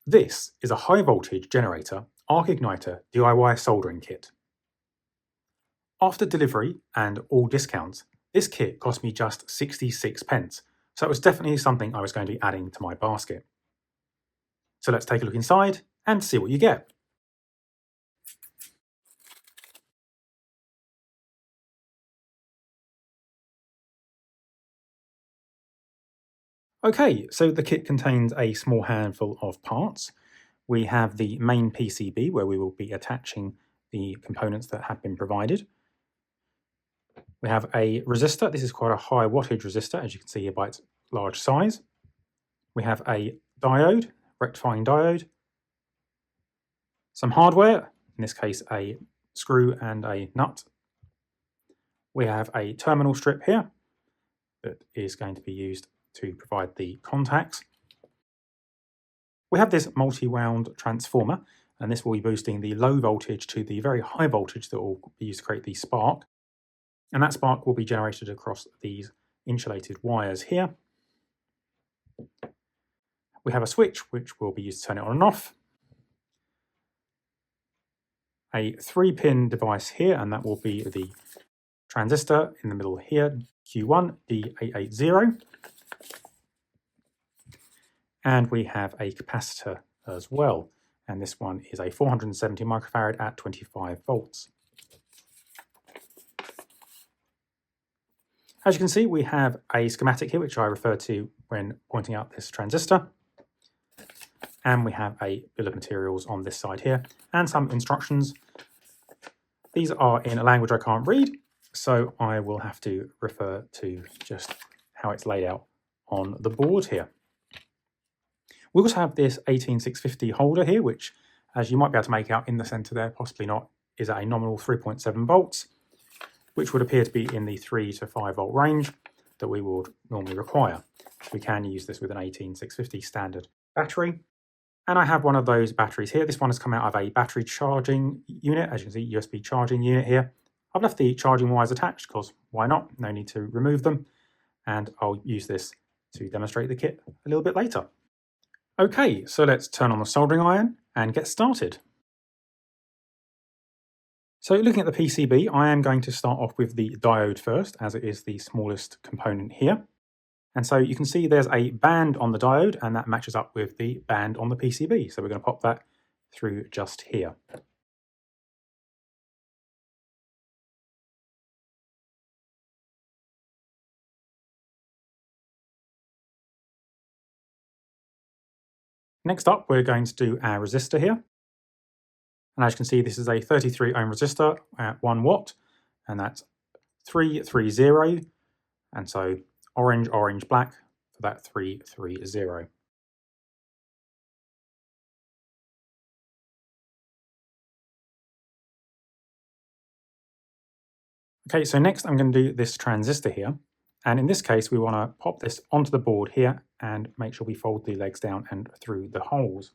This is a high voltage generator arc igniter DIY soldering kit. After delivery and all discounts, this kit cost me just 66 pence, so it was definitely something I was going to be adding to my basket. So let's take a look inside and see what you get. Okay, so the kit contains a small handful of parts. We have the main PCB where we will be attaching the components that have been provided. We have a resistor. This is quite a high wattage resistor, as you can see here by its large size. We have a diode, rectifying diode, some hardware, in this case a screw and a nut. We have a terminal strip here that is going to be used to provide the contacts. We have this multi-wound transformer, and this will be boosting the low voltage to the very high voltage that will be used to create the spark. And that spark will be generated across these insulated wires here. We have a switch which will be used to turn it on and off. A 3-pin device here, and that will be the transistor in the middle here, Q1 D880. And we have a capacitor as well, and this one is a 470 microfarad at 25 volts. As you can see, we have a schematic here, which I referred to when pointing out this transistor. And we have a bill of materials on this side here, and some instructions. These are in a language I can't read, so I will have to refer to just how it's laid out on the board here. We also have this 18650 holder here, which, as you might be able to make out in the center there, possibly not, is at a nominal 3.7 volts, which would appear to be in the 3 to 5 volt range that we would normally require. We can use this with an 18650 standard battery. And I have one of those batteries here. This one has come out of a battery charging unit, as you can see, USB charging unit here. I've left the charging wires attached because why not? No need to remove them. And I'll use this to demonstrate the kit a little bit later. Okay, so let's turn on the soldering iron and get started. So looking at the PCB, I am going to start off with the diode first, as it is the smallest component here. And so you can see there's a band on the diode, and that matches up with the band on the PCB. So we're going to pop that through just here. Next up, we're going to do our resistor here. And as you can see, this is a 33 ohm resistor at 1 watt, and that's 330. And so orange, orange, black for that 330. Okay, so next I'm going to do this transistor here. And in this case, we want to pop this onto the board here and make sure we fold the legs down and through the holes.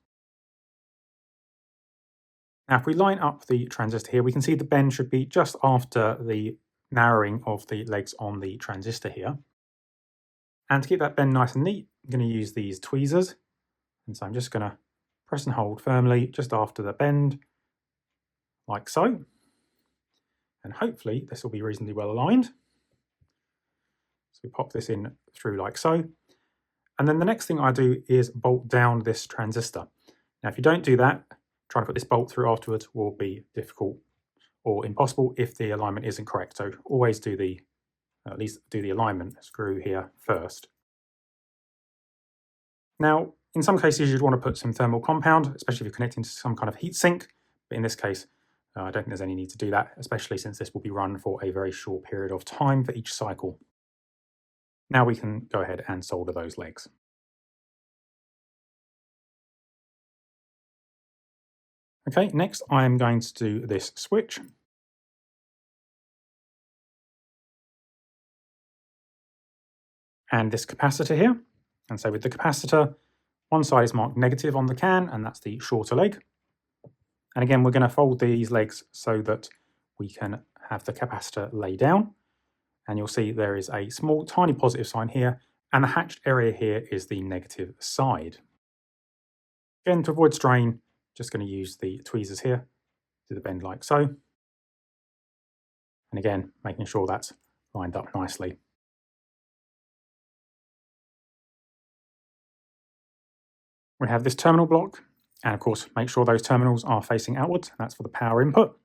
Now, if we line up the transistor here, we can see the bend should be just after the narrowing of the legs on the transistor here. And to keep that bend nice and neat, I'm going to use these tweezers. And so I'm just going to press and hold firmly just after the bend, like so. And hopefully this will be reasonably well aligned. So we pop this in through like so. And then the next thing I do is bolt down this transistor. Now, if you don't do that, trying to put this bolt through afterwards will be difficult or impossible if the alignment isn't correct. So always do at least do the alignment screw here first. Now, in some cases, you'd want to put some thermal compound, especially if you're connecting to some kind of heat sink. But in this case, I don't think there's any need to do that, especially since this will be run for a very short period of time for each cycle. Now we can go ahead and solder those legs. Okay, next I'm going to do this switch. And this capacitor here. And so with the capacitor, one side is marked negative on the can, and that's the shorter leg. And again, we're going to fold these legs so that we can have the capacitor lay down. And you'll see there is a small, tiny positive sign here, and the hatched area here is the negative side. Again, to avoid strain, just going to use the tweezers here, do the bend like so. And again, making sure that's lined up nicely. We have this terminal block, and of course, make sure those terminals are facing outwards. That's for the power input.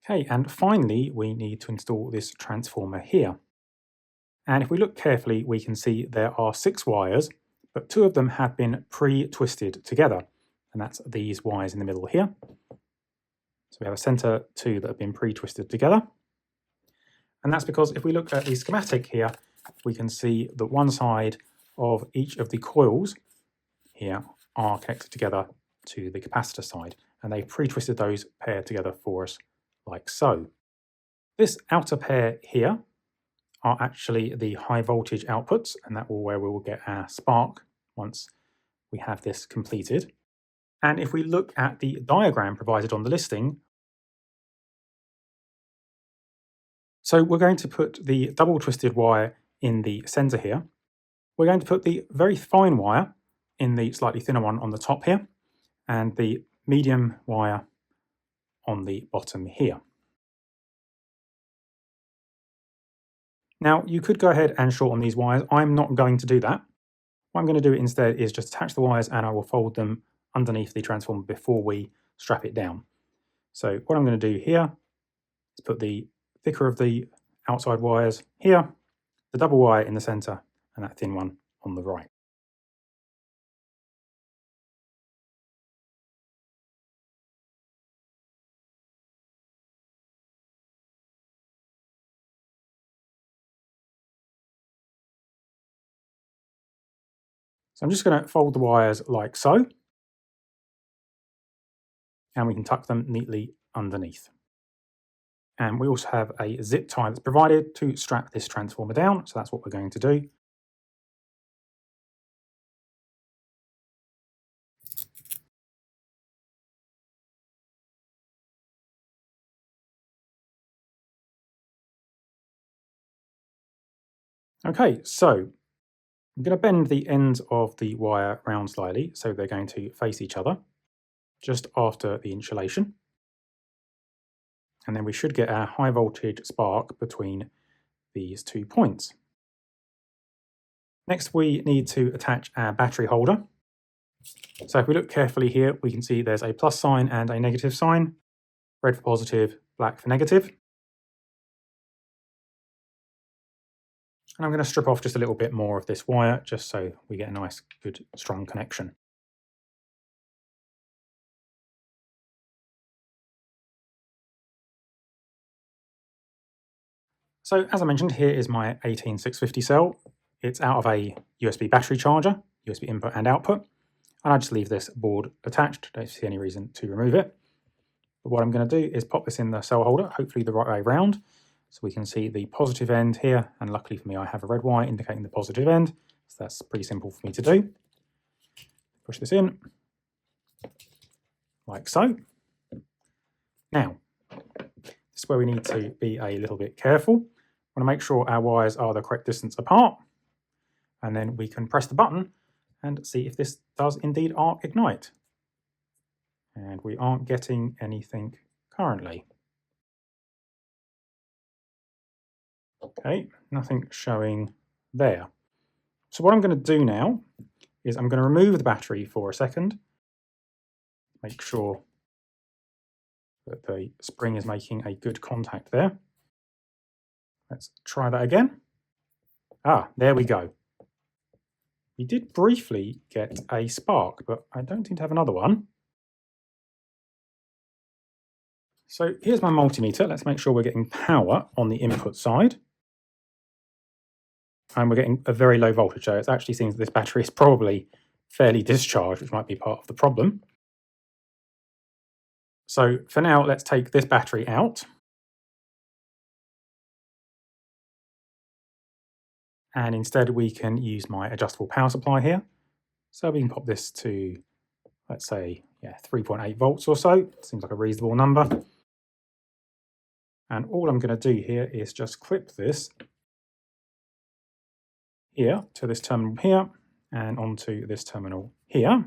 Okay, and finally, we need to install this transformer here. And if we look carefully, we can see there are 6 wires, but 2 of them have been pre-twisted together. And that's these wires in the middle here. So we have a center 2 that have been pre-twisted together. And that's because if we look at the schematic here, we can see that one side of each of the coils here are connected together to the capacitor side. And they pre-twisted those paired together for us like so. This outer pair here are actually the high voltage outputs, and that will where we will get our spark once we have this completed. And if we look at the diagram provided on the listing, so we're going to put the double twisted wire in the center here. We're going to put the very fine wire in the slightly thinner one on the top here, and the medium wire on the bottom here. Now, you could go ahead and shorten these wires. I'm not going to do that. What I'm going to do instead is just attach the wires, and I will fold them underneath the transformer before we strap it down. So what I'm going to do here is put the thicker of the outside wires here, the double wire in the center, and that thin one on the right. So I'm just going to fold the wires like so, and we can tuck them neatly underneath. And we also have a zip tie that's provided to strap this transformer down, so that's what we're going to do. Okay, so I'm going to bend the ends of the wire round slightly so they're going to face each other just after the insulation. And then we should get our high voltage spark between these 2 points. Next, we need to attach our battery holder. So if we look carefully here, we can see there's a plus sign and a negative sign, red for positive, black for negative. And I'm going to strip off just a little bit more of this wire just so we get a nice, good, strong connection. So as I mentioned, here is my 18650 cell. It's out of a USB battery charger, USB input and output. And I just leave this board attached. Don't see any reason to remove it. But what I'm going to do is pop this in the cell holder, hopefully the right way around. So we can see the positive end here, and luckily for me, I have a red wire indicating the positive end. So that's pretty simple for me to do. Push this in, like so. Now, this is where we need to be a little bit careful. We want to make sure our wires are the correct distance apart, and then we can press the button and see if this does indeed arc ignite. And we aren't getting anything currently. Okay, nothing showing there. So what I'm going to do now is I'm going to remove the battery for a second. Make sure that the spring is making a good contact there. Let's try that again. Ah, there we go. We did briefly get a spark, but I don't seem to have another one. So here's my multimeter. Let's make sure we're getting power on the input side. And we're getting a very low voltage, so it actually seems that this battery is probably fairly discharged, which might be part of the problem. So for now, let's take this battery out. And instead we can use my adjustable power supply here. So we can pop this to, let's say, 3.8 volts or so. Seems like a reasonable number. And all I'm going to do here is just clip this here to this terminal here and onto this terminal here.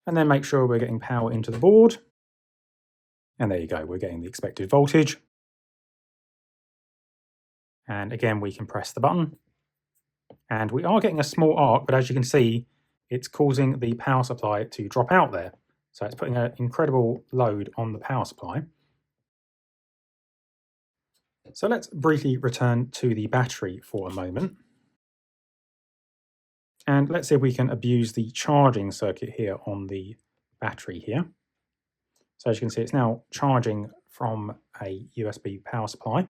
And then make sure we're getting power into the board. And there you go, we're getting the expected voltage. And again, we can press the button. And we are getting a small arc, but as you can see, it's causing the power supply to drop out there. So it's putting an incredible load on the power supply. So let's briefly return to the battery for a moment. And let's see if we can abuse the charging circuit here on the battery here. So as you can see, it's now charging from a USB power supply.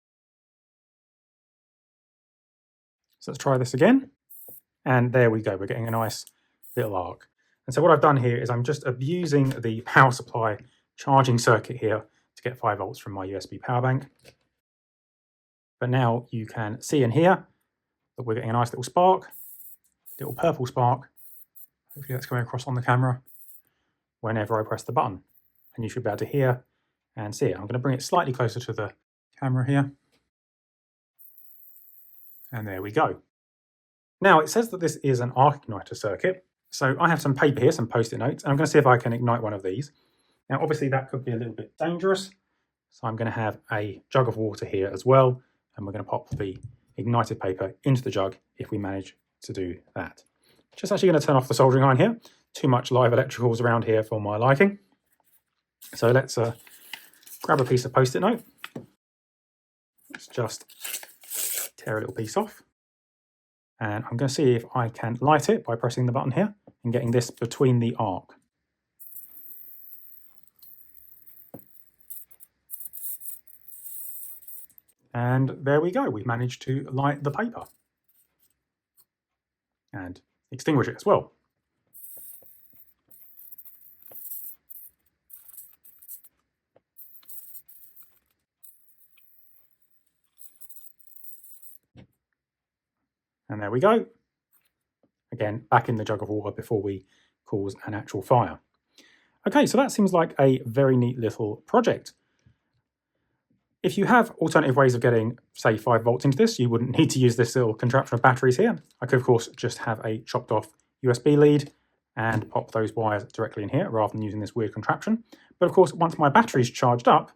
So let's try this again. And there we go, we're getting a nice little arc. And so what I've done here is I'm just abusing the power supply charging circuit here to get 5 volts from my USB power bank. But now you can see and hear that we're getting a nice little spark, little purple spark. Hopefully that's coming across on the camera whenever I press the button. And you should be able to hear and see it. I'm going to bring it slightly closer to the camera here. And there we go. Now it says that this is an arc igniter circuit. So I have some paper here, some post-it notes, and I'm going to see if I can ignite one of these. Now obviously that could be a little bit dangerous. So I'm going to have a jug of water here as well. And we're going to pop the ignited paper into the jug if we manage to do that. Just actually going to turn off the soldering iron here. Too much live electricals around here for my liking. So let's grab a piece of post-it note. Let's just tear a little piece off. And I'm going to see if I can light it by pressing the button here and getting this between the arc. And there we go, we've managed to light the paper and extinguish it as well. And there we go. Again, back in the jug of water before we cause an actual fire. Okay, so that seems like a very neat little project. If you have alternative ways of getting, say, 5 volts into this, you wouldn't need to use this little contraption of batteries here. I could, of course, just have a chopped off USB lead and pop those wires directly in here rather than using this weird contraption. But of course, once my battery's charged up,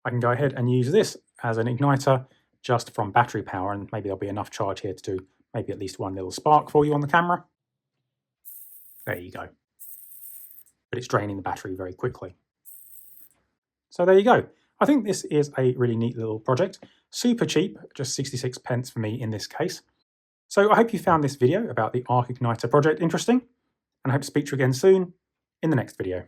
I can go ahead and use this as an igniter just from battery power, and maybe there'll be enough charge here to do maybe at least one little spark for you on the camera. There you go. But it's draining the battery very quickly. So there you go. I think this is a really neat little project. Super cheap, just 66 pence for me in this case. So I hope you found this video about the arc igniter project interesting, and I hope to speak to you again soon in the next video.